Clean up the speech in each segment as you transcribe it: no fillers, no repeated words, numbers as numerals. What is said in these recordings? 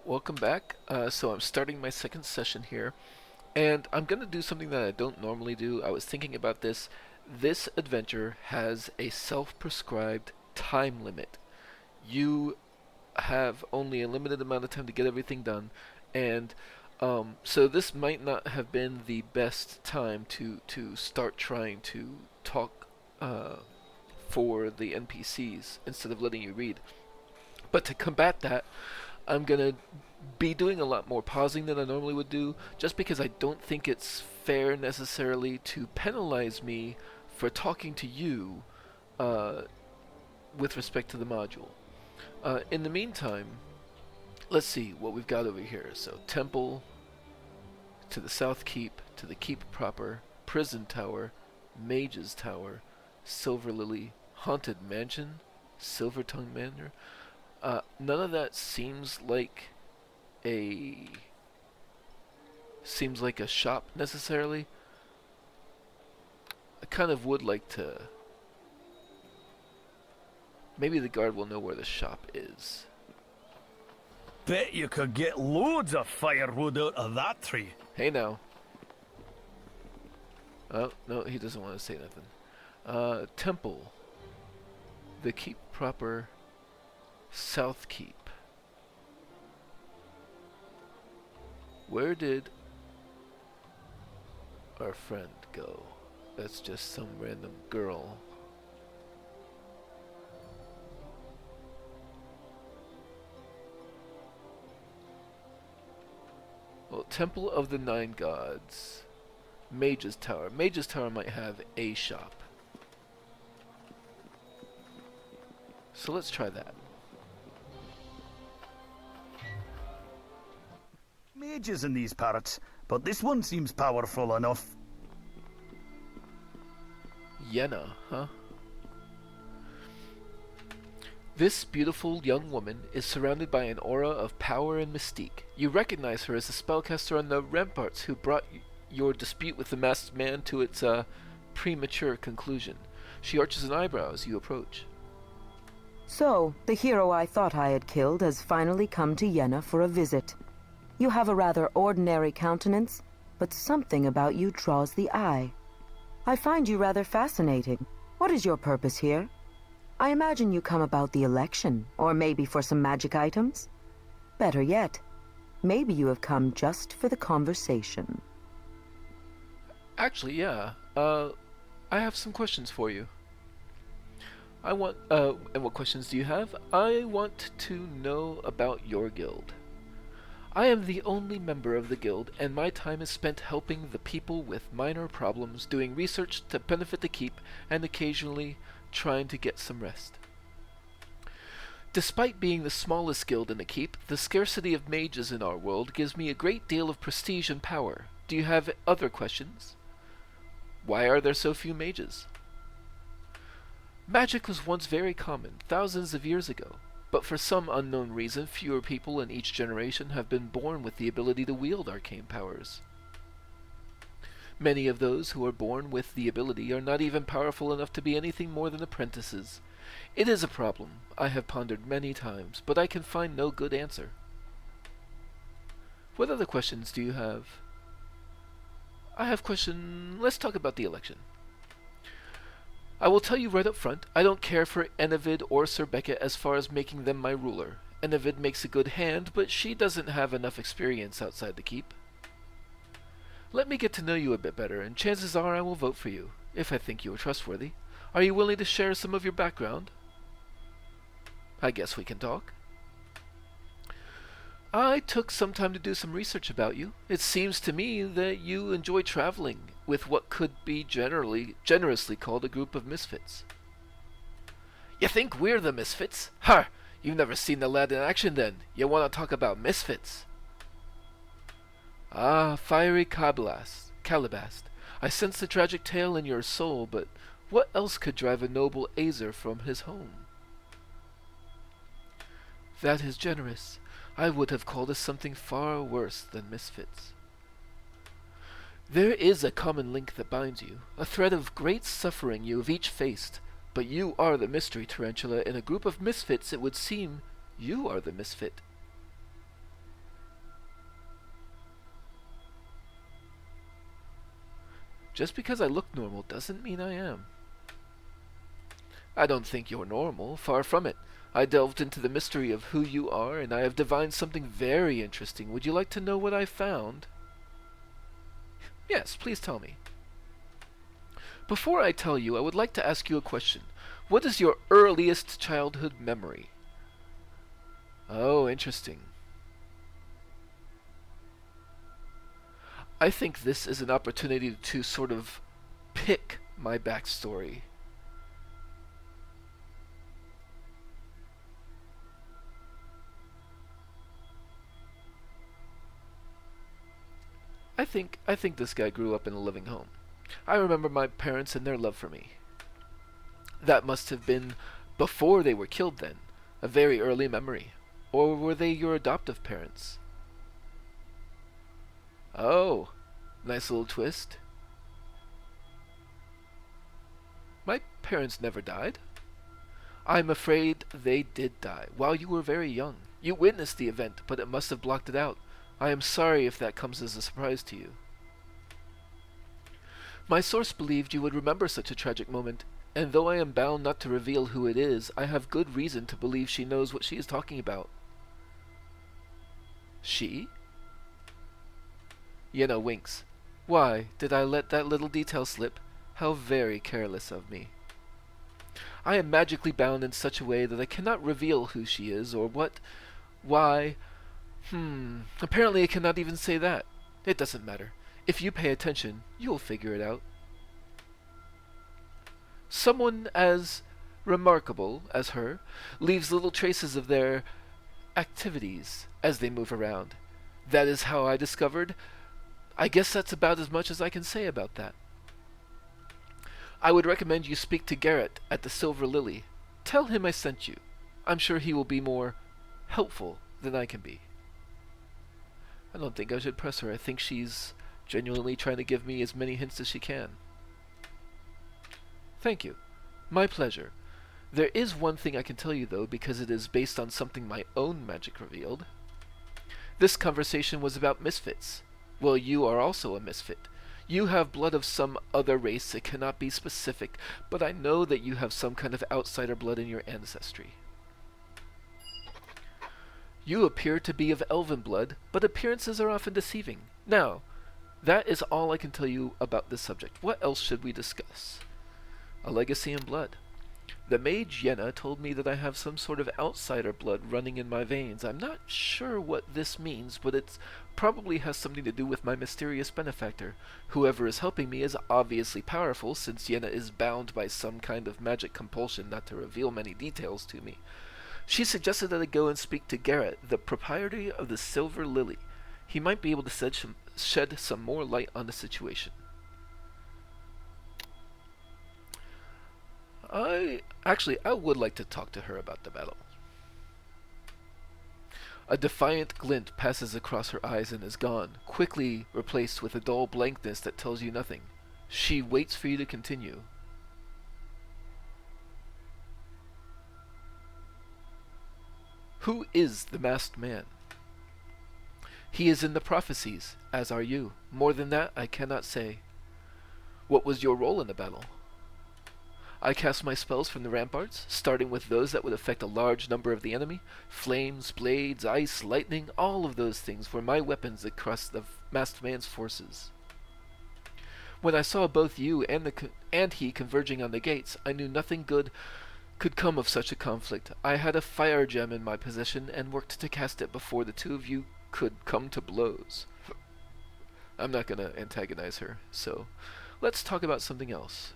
Well, welcome back. So I'm starting my second session here, and I'm going to do something that I don't normally do. I was thinking about this. This adventure has a self-prescribed time limit. You have only a limited amount of time to get everything done, and so this might not have been the best time to start trying to talk for the NPCs instead of letting you read. But to combat that, I'm gonna be doing a lot more pausing than I normally would do, just because I don't think it's fair necessarily to penalize me for talking to you uh, with respect to the module. In the meantime, let's see what we've got over here. So, temple to the south keep, to the keep proper, prison tower, mage's tower, silver lily, haunted mansion, silver tongue manor. None of that a seems like a shop necessarily. I kind of would like to. Maybe the guard will know where the shop is. Bet you could get loads of firewood out of that tree. Hey now. Oh no, he doesn't want to say nothing. Temple. The keep proper. South Keep. Where did our friend go? That's just some random girl. Well, Temple of the Nine Gods. Mage's Tower. Mage's Tower might have a shop. So let's try that. Mages in these parrots, but this one seems powerful enough. Yenna, huh? This beautiful young woman is surrounded by an aura of power and mystique. You recognize her as the spellcaster on the ramparts who brought your dispute with the masked man to its premature conclusion. She arches an eyebrow as you approach. So, the hero I thought I had killed has finally come to Yenna for a visit. You have a rather ordinary countenance, but something about you draws the eye. I find you rather fascinating. What is your purpose here? I imagine you come about the election, or maybe for some magic items? Better yet, maybe you have come just for the conversation. Actually, yeah. I have some questions for you. And what questions do you have? I want to know about your guild. I am the only member of the guild, and my time is spent helping the people with minor problems, doing research to benefit the keep, and occasionally trying to get some rest. Despite being the smallest guild in the keep, the scarcity of mages in our world gives me a great deal of prestige and power. Do you have other questions? Why are there so few mages? Magic was once very common, thousands of years ago. But for some unknown reason, fewer people in each generation have been born with the ability to wield arcane powers. Many of those who are born with the ability are not even powerful enough to be anything more than apprentices. It is a problem I have pondered many times, but I can find no good answer. What other questions do you have? Let's talk about the election. I will tell you right up front, I don't care for Enevid or Sir Beckett as far as making them my ruler. Enevid makes a good hand, but she doesn't have enough experience outside the keep. Let me get to know you a bit better, and chances are I will vote for you, if I think you are trustworthy. Are you willing to share some of your background? I guess we can talk. I took some time to do some research about you. It seems to me that you enjoy traveling with what could be generously called a group of misfits. You think we're the misfits? Ha! You've never seen the lad in action then. You want to talk about misfits? Ah, fiery Calabast. I sense the tragic tale in your soul, but what else could drive a noble Azer from his home? That is generous. I would have called us something far worse than misfits. There is a common link that binds you, a thread of great suffering you have each faced, but you are the mystery tarantula. In a group of misfits, it would seem you are the misfit. Just because I look normal doesn't mean I am. I don't think you're normal. Far from it. I delved into the mystery of who you are, and I have divined something very interesting. Would you like to know what I found? Yes, please tell me. Before I tell you, I would like to ask you a question. What is your earliest childhood memory? Oh, interesting. I think this is an opportunity to sort of pick my backstory. I think this guy grew up in a living home. I remember my parents and their love for me. That must have been before they were killed then, a very early memory. Or were they your adoptive parents? Oh, nice little twist. My parents never died. I'm afraid they did die, while you were very young. You witnessed the event, but it must have blocked it out. I am sorry if that comes as a surprise to you. My source believed you would remember such a tragic moment, and though I am bound not to reveal who it is, I have good reason to believe she knows what she is talking about. She? Yenna winks. Why, did I let that little detail slip? How very careless of me. I am magically bound in such a way that I cannot reveal who she is, or what, why. Apparently I cannot even say that. It doesn't matter. If you pay attention, you'll figure it out. Someone as remarkable as her leaves little traces of their activities as they move around. That is how I discovered. I guess that's about as much as I can say about that. I would recommend you speak to Garrett at the Silver Lily. Tell him I sent you. I'm sure he will be more helpful than I can be. I don't think I should press her. I think she's genuinely trying to give me as many hints as she can. Thank you. My pleasure. There is one thing I can tell you, though, because it is based on something my own magic revealed. This conversation was about misfits. Well, you are also a misfit. You have blood of some other race. It cannot be specific, but I know that you have some kind of outsider blood in your ancestry. You appear to be of elven blood, but appearances are often deceiving. Now, that is all I can tell you about this subject. What else should we discuss? A legacy in blood. The mage Yenna told me that I have some sort of outsider blood running in my veins. I'm not sure what this means, but it probably has something to do with my mysterious benefactor. Whoever is helping me is obviously powerful, since Yenna is bound by some kind of magic compulsion not to reveal many details to me. She suggested that I go and speak to Garrett, the proprietor of the Silver Lily. He might be able to shed some more light on the situation. I would like to talk to her about the battle. A defiant glint passes across her eyes and is gone, quickly replaced with a dull blankness that tells you nothing. She waits for you to continue. Who is the masked man? He is in the prophecies, as are you. More than that, I cannot say. What was your role in the battle? I cast my spells from the ramparts, starting with those that would affect a large number of the enemy. Flames, blades, ice, lightning, all of those things were my weapons across the masked man's forces. When I saw both you and he converging on the gates, I knew nothing good could come of such a conflict. I had a fire gem in my possession and worked to cast it before the two of you could come to blows. I'm not going to antagonize her, so let's talk about something else.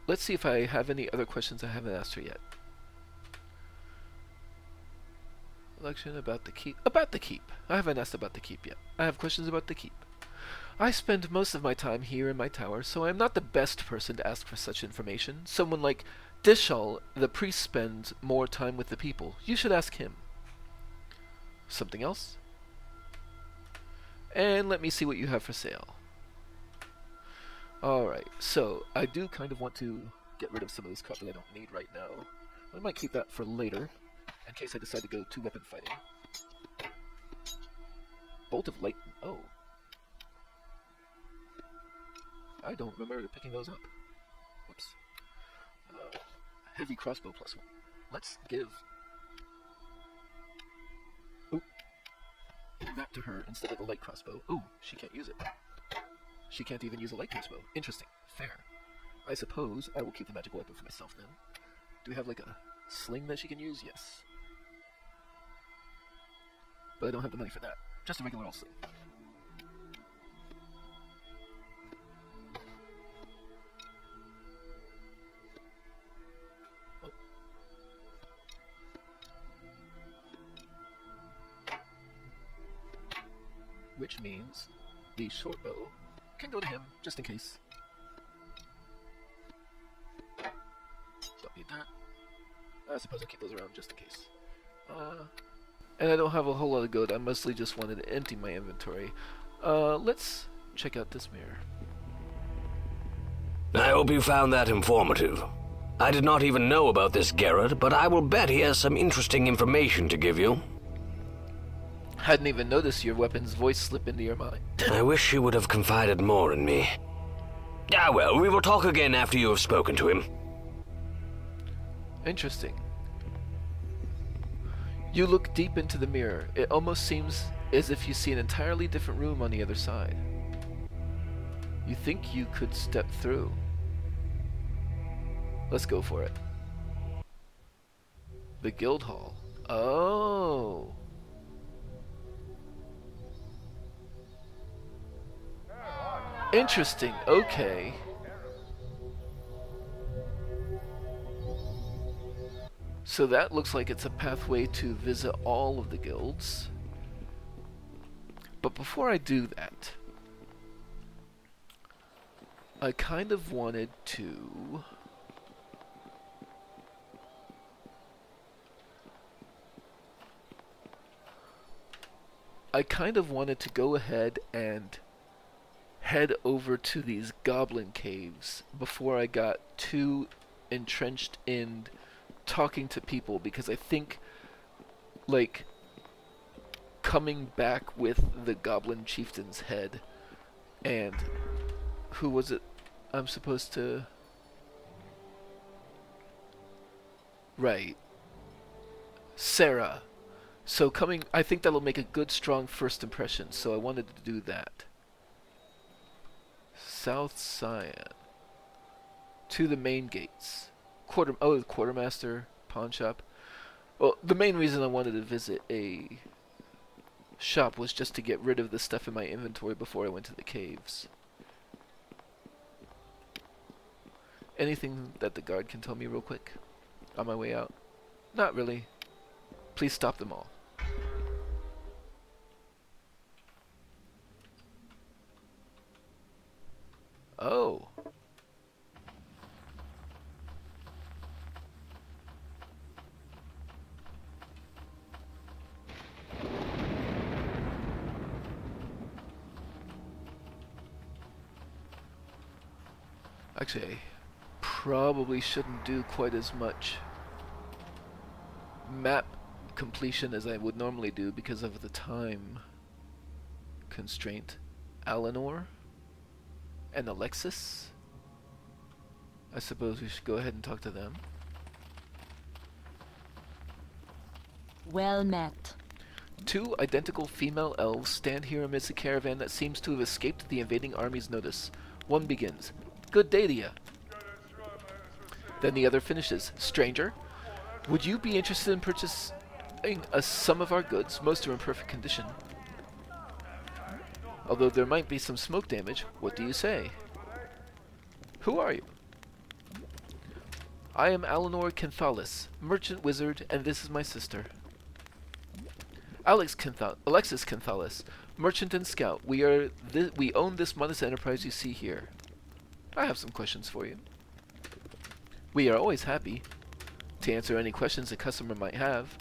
Let's see if I have any other questions I haven't asked her yet. Election about the keep. About the keep. I haven't asked about the keep yet. I have questions about the keep. I spend most of my time here in my tower, so I am not the best person to ask for such information. Someone like Dishal, the priest, spends more time with the people. You should ask him. Something else? And let me see what you have for sale. Alright, so I do kind of want to get rid of some of this crap that I don't need right now. I might keep that for later, in case I decide to go two-weapon fighting. Bolt of light. Oh. I don't remember picking those up. Whoops. Heavy crossbow +1. Let's give that to her instead of the light crossbow. Ooh, she can't use it. She can't even use a light crossbow. Interesting. Fair. I suppose I will keep the magical weapon for myself then. Do we have like a sling that she can use? Yes. But I don't have the money for that. Just a regular old sling. Oh. Which means the short bow can go to him, just in case. Don't need that. I suppose I'll keep those around just in case. And I don't have a whole lot of gold. I mostly just wanted to empty my inventory. Let's check out this mirror. I hope you found that informative. I did not even know about this Garrett, but I will bet he has some interesting information to give you. Hadn't even noticed your weapon's voice slip into your mind. I wish you would have confided more in me. Ah well, we will talk again after you have spoken to him. Interesting. You look deep into the mirror. It almost seems as if you see an entirely different room on the other side. You think you could step through. Let's go for it. The Guildhall. Oh. Interesting. Okay. So that looks like it's a pathway to visit all of the guilds. But before I do that, I kind of wanted to go ahead and head over to these goblin caves before I got too entrenched in talking to people, because I think, like, coming back with the goblin chieftain's head and who was it I'm supposed to... Right. Sarah. So coming, I think that'll make a good, strong first impression, so I wanted to do that. South Cyan. To the main gates. The quartermaster, pawn shop. Well, the main reason I wanted to visit a shop was just to get rid of the stuff in my inventory before I went to the caves. Anything that the guard can tell me real quick on my way out? Not really. Please stop them all. Oh. Actually, I probably shouldn't do quite as much map completion as I would normally do because of the time constraint. Eleanor and Alexis? I suppose we should go ahead and talk to them. Well met. Two identical female elves stand here amidst a caravan that seems to have escaped the invading army's notice. One begins, "Good day to ya." Then the other finishes, "Stranger, would you be interested in purchasing some of our goods? Most are in perfect condition. Although there might be some smoke damage, what do you say?" Who are you? I am Eleanor Kinthalis, merchant wizard, and this is my sister. Alexis Kinthalis, merchant and scout. We own this modest enterprise you see here. I have some questions for you. We are always happy to answer any questions a customer might have.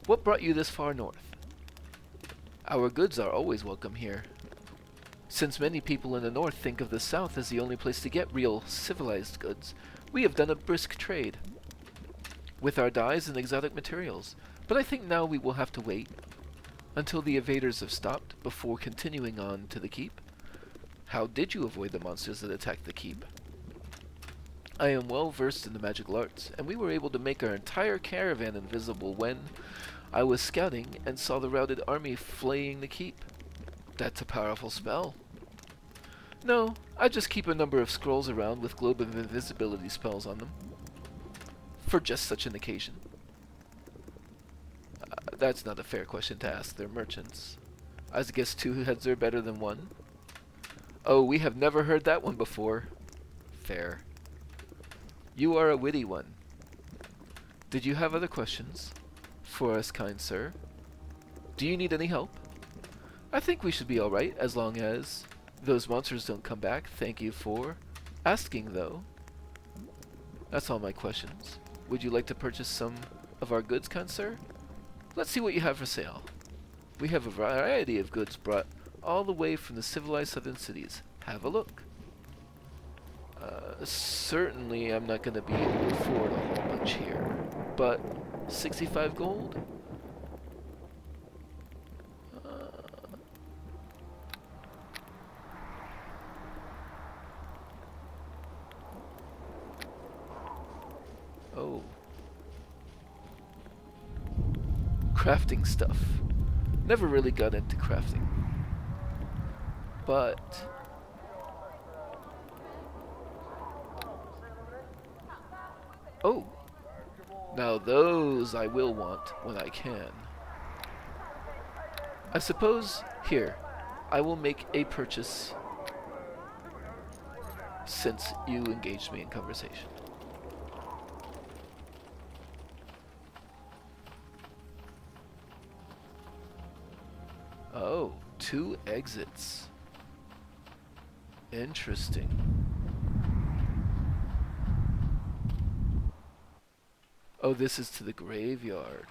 What brought you this far north? Our goods are always welcome here, since many people in the north think of the south as the only place to get real civilized goods. We have done a brisk trade with our dyes and exotic materials. But I think now we will have to wait until the invaders have stopped before continuing on to the keep. How did you avoid the monsters that attacked the keep? I am well versed in the magical arts, and we were able to make our entire caravan invisible when I was scouting and saw the routed army fleeing the keep. That's a powerful spell. No, I just keep a number of scrolls around with globe of invisibility spells on them. For just such an occasion. That's not a fair question to ask their merchants. I guess 2 heads are better than 1. Oh, we have never heard that one before. Fair. You are a witty one. Did you have other questions for us, kind sir? Do you need any help? I think we should be alright as long as those monsters don't come back. Thank you for asking, though. That's all my questions. Would you like to purchase some of our goods, kind sir? Let's see what you have for sale. We have a variety of goods brought all the way from the civilized southern cities. Have a look. Certainly I'm not going to be able to afford a whole bunch here, but 65 gold? Oh. Crafting stuff. Never really got into crafting. But oh, now those I will want when I can. I suppose, here, I will make a purchase since you engaged me in conversation. Oh, 2 exits. Interesting. Oh, this is to the graveyard.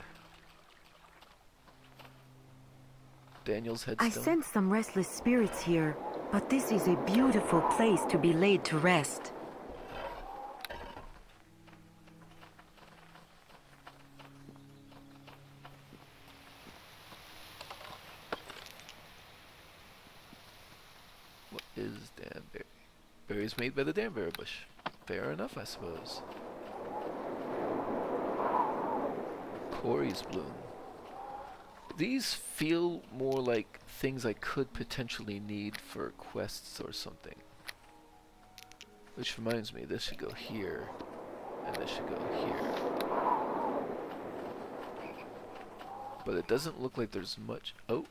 Daniel's headstone. I sense some restless spirits here, but this is a beautiful place to be laid to rest. What is Danberry? Berries made by the Danberry bush. Fair enough, I suppose. Corey's bloom. These feel more like things I could potentially need for quests or something. Which reminds me, this should go here, and this should go here. But it doesn't look like there's much. Oh.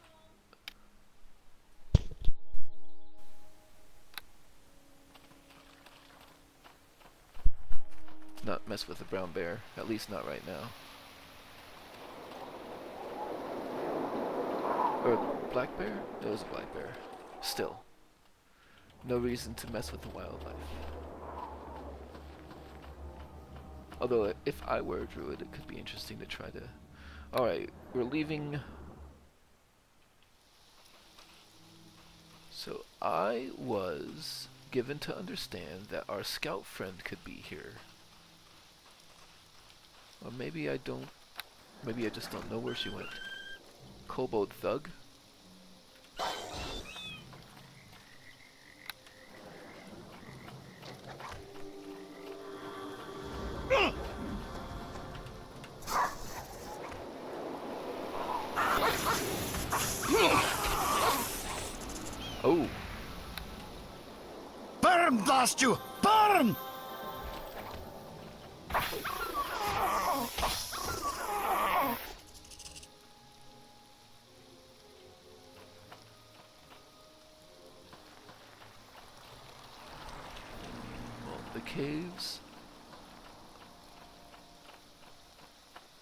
Not mess with the brown bear, at least not right now. Or black bear? It was a black bear. Still. No reason to mess with the wildlife. Although, if I were a druid, it could be interesting to try to... Alright, we're leaving... So, I was given to understand that our scout friend could be here. Or maybe I don't... Maybe I just don't know where she went. Kobold Thug. Oh. Burn, blast you! Burn! The caves.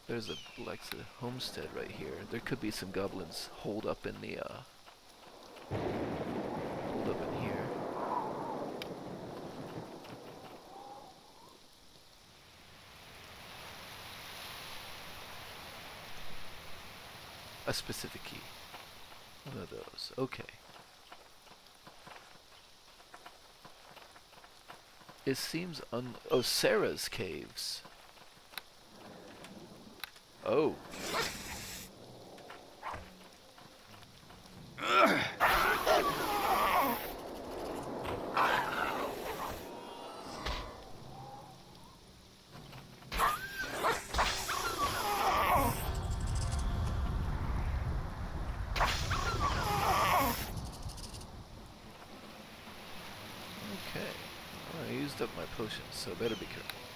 There's a Blexa homestead right here. There could be some goblins holed up in the holed up in here. A specific key. One of those. Okay. It seems oh, Sarah's caves. Oh. my potions, so better be careful.